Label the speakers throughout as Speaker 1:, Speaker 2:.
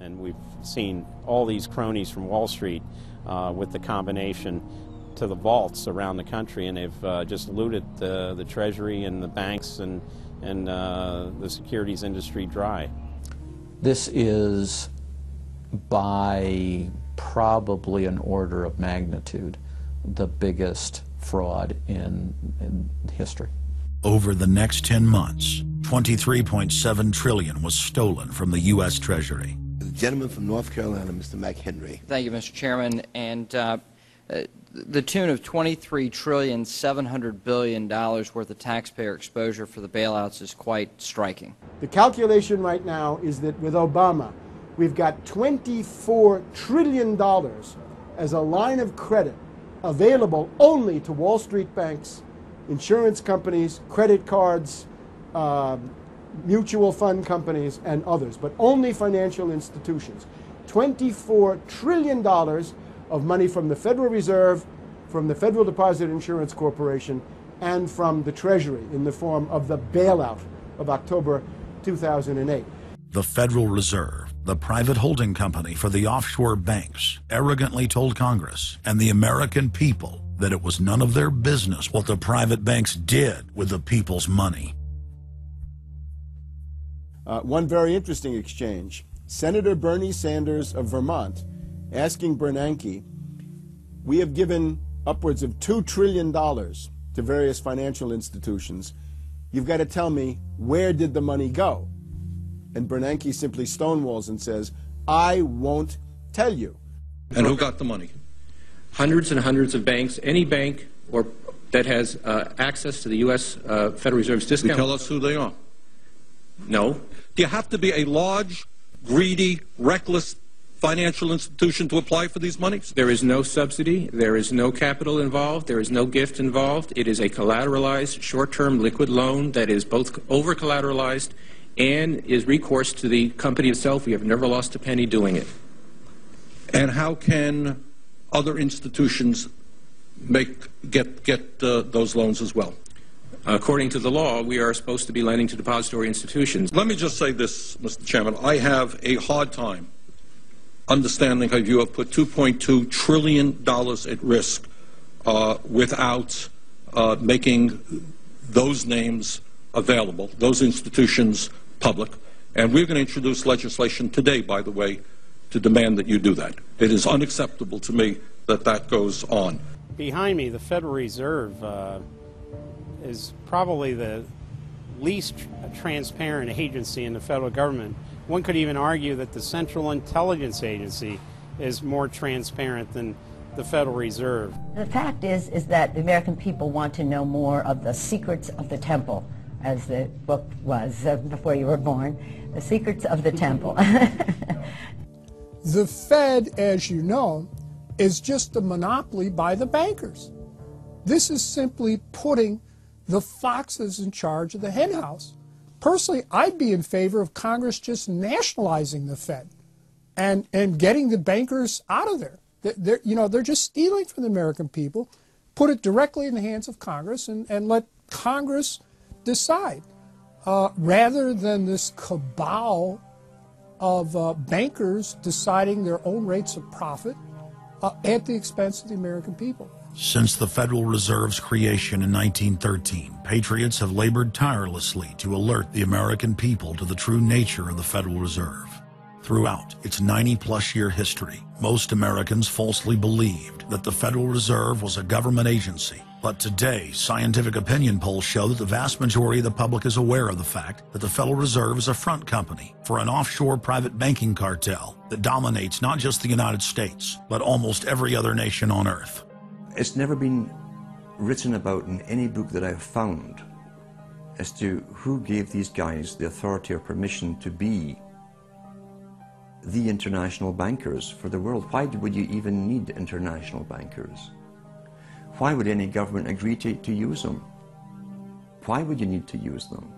Speaker 1: And we've seen all these cronies from Wall Street with the combination to the vaults around the country, and they've just looted the Treasury and the banks and the securities industry dry.
Speaker 2: This is, by probably an order of magnitude, the biggest fraud in history.
Speaker 3: Over the next 10 months, $23.7 trillion was stolen from the U.S. Treasury.
Speaker 4: The gentleman from North Carolina, Mr. McHenry.
Speaker 5: Thank you, Mr. Chairman. And the tune of $23.7 trillion worth of taxpayer exposure for the bailouts is quite striking.
Speaker 6: The calculation right now is that with Obama, we've got $24 trillion as a line of credit available only to Wall Street banks, insurance companies, credit cards, mutual fund companies, and others, but only financial institutions. $24 trillion of money from the Federal Reserve, from the Federal Deposit Insurance Corporation, and from the Treasury in the form of the bailout of October 2008.
Speaker 3: The Federal Reserve, the private holding company for the offshore banks, arrogantly told Congress and the American people that it was none of their business what the private banks did with the people's money.
Speaker 6: One very interesting exchange. Senator Bernie Sanders of Vermont asking Bernanke, we have given upwards of $2 trillion to various financial institutions. You've got to tell me, where did the money go? And Bernanke simply stonewalls and says, I won't tell you.
Speaker 7: And who got the money? Hundreds and hundreds of banks. Any bank that has access to the U.S. Federal Reserve's discount.
Speaker 8: You tell us who they are.
Speaker 7: No.
Speaker 8: Do you have to be a large, greedy, reckless financial institution to apply for these monies?
Speaker 7: There is no subsidy. There is no capital involved. There is no gift involved. It is a collateralized, short-term liquid loan that is both over-collateralized and is recourse to the company itself. We have never lost a penny doing it.
Speaker 8: And how can other institutions get those loans as well?
Speaker 7: According to the law, we are supposed to be lending to depository institutions.
Speaker 8: Let me just say this, Mr. Chairman. I have a hard time understanding how you have put $2.2 trillion at risk without making those names available, those institutions public. And we're going to introduce legislation today, by the way, to demand that you do that. It is unacceptable to me that that goes on.
Speaker 1: Behind me, the Federal Reserve is probably the least transparent agency in the federal government. One could even argue that the Central Intelligence Agency is more transparent than the Federal Reserve.
Speaker 9: The fact is that the American people want to know more of the secrets of the temple, as the book was before you were born, The Secrets of the Temple.
Speaker 10: The Fed, as you know, is just a monopoly by the bankers. This is simply putting the foxes in charge of the henhouse. Personally, I'd be in favor of Congress just nationalizing the Fed and getting the bankers out of there. They're just stealing from the American people. Put it directly in the hands of Congress and let Congress decide, rather than this cabal of bankers deciding their own rates of profit at the expense of the American people.
Speaker 3: Since the Federal Reserve's creation in 1913, patriots have labored tirelessly to alert the American people to the true nature of the Federal Reserve. Throughout its 90-plus-year history, most Americans falsely believed that the Federal Reserve was a government agency. But today, scientific opinion polls show that the vast majority of the public is aware of the fact that the Federal Reserve is a front company for an offshore private banking cartel that dominates not just the United States, but almost every other nation on Earth.
Speaker 11: It's never been written about in any book that I've found as to who gave these guys the authority or permission to be the international bankers for the world. Why would you even need international bankers? Why would any government agree to use them? Why would you need to use them?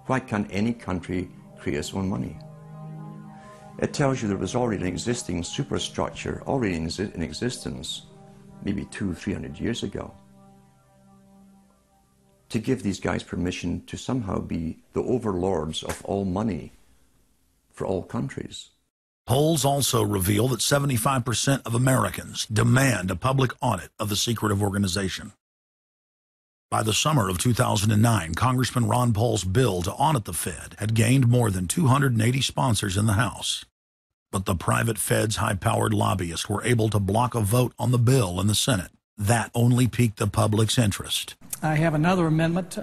Speaker 11: Why can't any country create its own money? It tells you there was already an existing superstructure, already in existence, maybe 200-300 years ago, to give these guys permission to somehow be the overlords of all money for all countries.
Speaker 3: Polls also reveal that 75% of Americans demand a public audit of the secretive organization. By the summer of 2009, Congressman Ron Paul's bill to audit the Fed had gained more than 280 sponsors in the House. But the private Fed's high-powered lobbyists were able to block a vote on the bill in the Senate. That only piqued the public's interest.
Speaker 12: I have another amendment.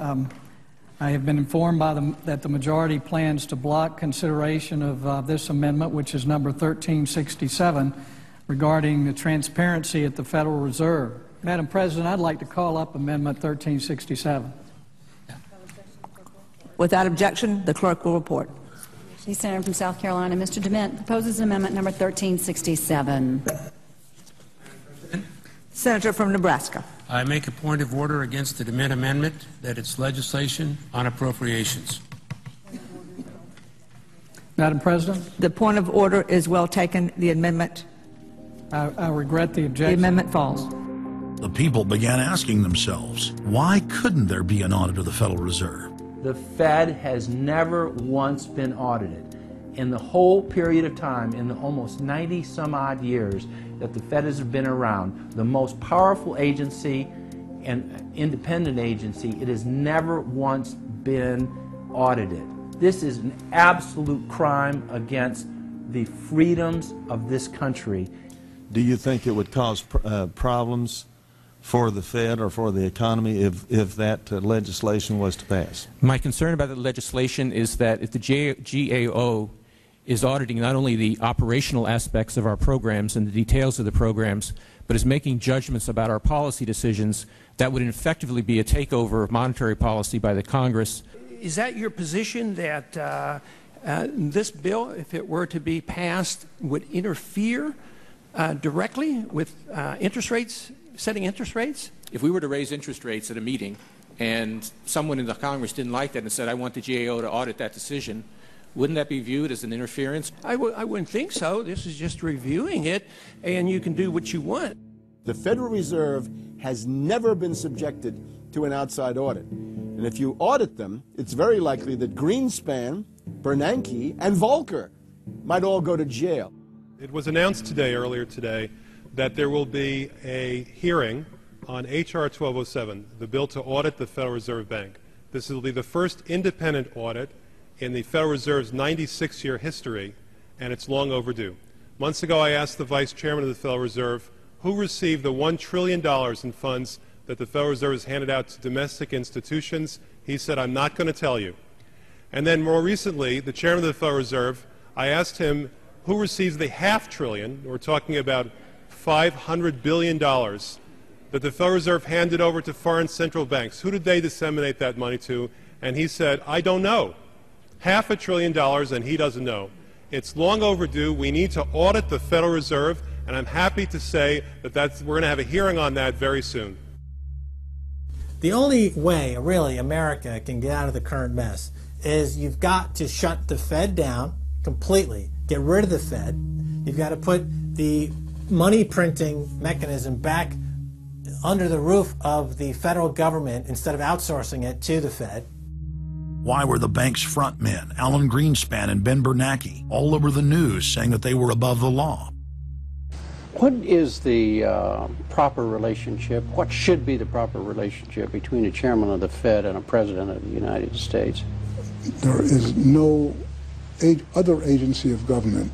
Speaker 12: I have been informed that the majority plans to block consideration of this amendment, which is number 1367, regarding the transparency at the Federal Reserve. Madam President, I'd like to call up Amendment 1367.
Speaker 13: Without objection, the clerk will report.
Speaker 14: The Senator from South Carolina, Mr. Dement, proposes amendment number 1367.
Speaker 13: Senator from Nebraska.
Speaker 15: I make a point of order against the Dement amendment that it's legislation on appropriations.
Speaker 12: Madam President?
Speaker 13: The point of order is well taken. The amendment.
Speaker 12: I regret the objection.
Speaker 13: The amendment falls.
Speaker 3: The people began asking themselves, why couldn't there be an audit of the Federal Reserve?
Speaker 16: The Fed has never once been audited. In the whole period of time, in the almost 90 some odd years that the Fed has been around, the most powerful agency and independent agency, it has never once been audited. This is an absolute crime against the freedoms of this country.
Speaker 17: Do you think it would cause problems for the Fed or for the economy if that legislation was to pass?
Speaker 7: My concern about the legislation is that if the GAO is auditing not only the operational aspects of our programs and the details of the programs, but is making judgments about our policy decisions, that would effectively be a takeover of monetary policy by the Congress.
Speaker 18: Is that your position, that this bill, if it were to be passed, would interfere directly with interest rates, setting interest rates?
Speaker 7: If we were to raise interest rates at a meeting and someone in the Congress didn't like that and said, I want the GAO to audit that decision, wouldn't that be viewed as an interference?
Speaker 18: I wouldn't think so. This is just reviewing it, and you can do what you want.
Speaker 6: The Federal Reserve has never been subjected to an outside audit. And if you audit them, it's very likely that Greenspan, Bernanke, and Volcker might all go to jail.
Speaker 19: It was announced earlier today, that there will be a hearing on H.R. 1207, the bill to audit the Federal Reserve Bank. This will be the first independent audit in the Federal Reserve's 96-year history, and it's long overdue. Months ago, I asked the Vice Chairman of the Federal Reserve who received the $1 trillion in funds that the Federal Reserve has handed out to domestic institutions. He said, I'm not going to tell you. And then more recently, the Chairman of the Federal Reserve, I asked him who receives the $500 billion, we're talking about $500 billion, that the Federal Reserve handed over to foreign central banks. Who did they disseminate that money to? And he said, I don't know. $500 billion, and he doesn't know. It's long overdue. We need to audit the Federal Reserve, and I'm happy to say that we're going to have a hearing on that very soon.
Speaker 20: The only way, really, America can get out of the current mess is you've got to shut the Fed down completely, get rid of the Fed. You've got to put the money printing mechanism back under the roof of the federal government instead of outsourcing it to the Fed.
Speaker 3: Why were the bank's front men, Alan Greenspan and Ben Bernanke, all over the news saying that they were above the law?
Speaker 21: What is the proper relationship, what should be the proper relationship between a chairman of the Fed and a president of the United States?
Speaker 22: There is no other agency of government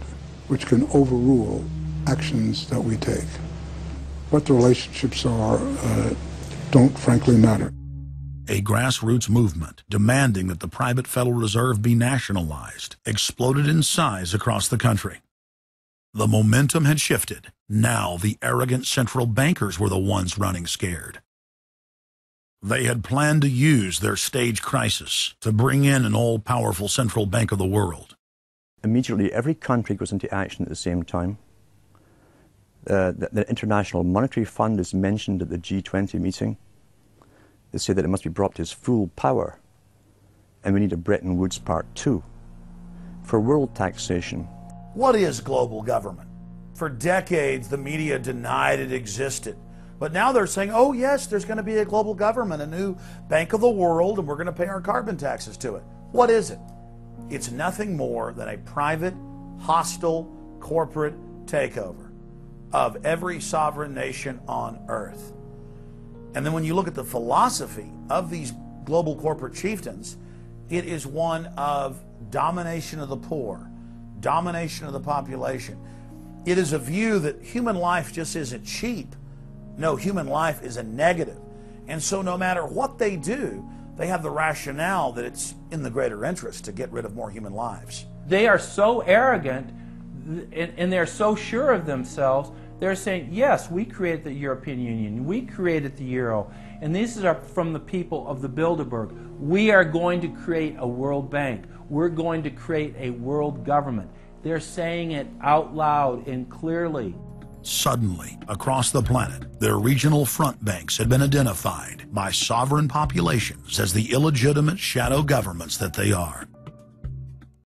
Speaker 22: which can overrule actions that we take. What the relationships are don't frankly matter.
Speaker 3: A grassroots movement demanding that the private Federal Reserve be nationalized exploded in size across the country. The momentum had shifted. Now the arrogant central bankers were the ones running scared. They had planned to use their stage crisis to bring in an all-powerful central bank of the world.
Speaker 11: Immediately, every country goes into action at the same time. The International Monetary Fund is mentioned at the G20 meeting. They say that it must be brought to its full power, and we need a Bretton Woods Part 2 for world taxation.
Speaker 23: What is global government? For decades, the media denied it existed. But now they're saying, oh yes, there's going to be a global government, a new bank of the world, and we're going to pay our carbon taxes to it. What is it? It's nothing more than a private, hostile, corporate takeover of every sovereign nation on earth. And then when you look at the philosophy of these global corporate chieftains, it is one of domination of the poor, domination of the population. It is a view that human life just isn't cheap. No, human life is a negative. And so no matter what they do, they have the rationale that it's in the greater interest to get rid of more human lives.
Speaker 16: They are so arrogant and they're so sure of themselves, they're saying, yes, we created the European Union, we created the Euro, and these are from the people of the Bilderberg. We are going to create a world bank. We're going to create a world government. They're saying it out loud and clearly.
Speaker 3: Suddenly, across the planet, their regional front banks had been identified by sovereign populations as the illegitimate shadow governments that they are.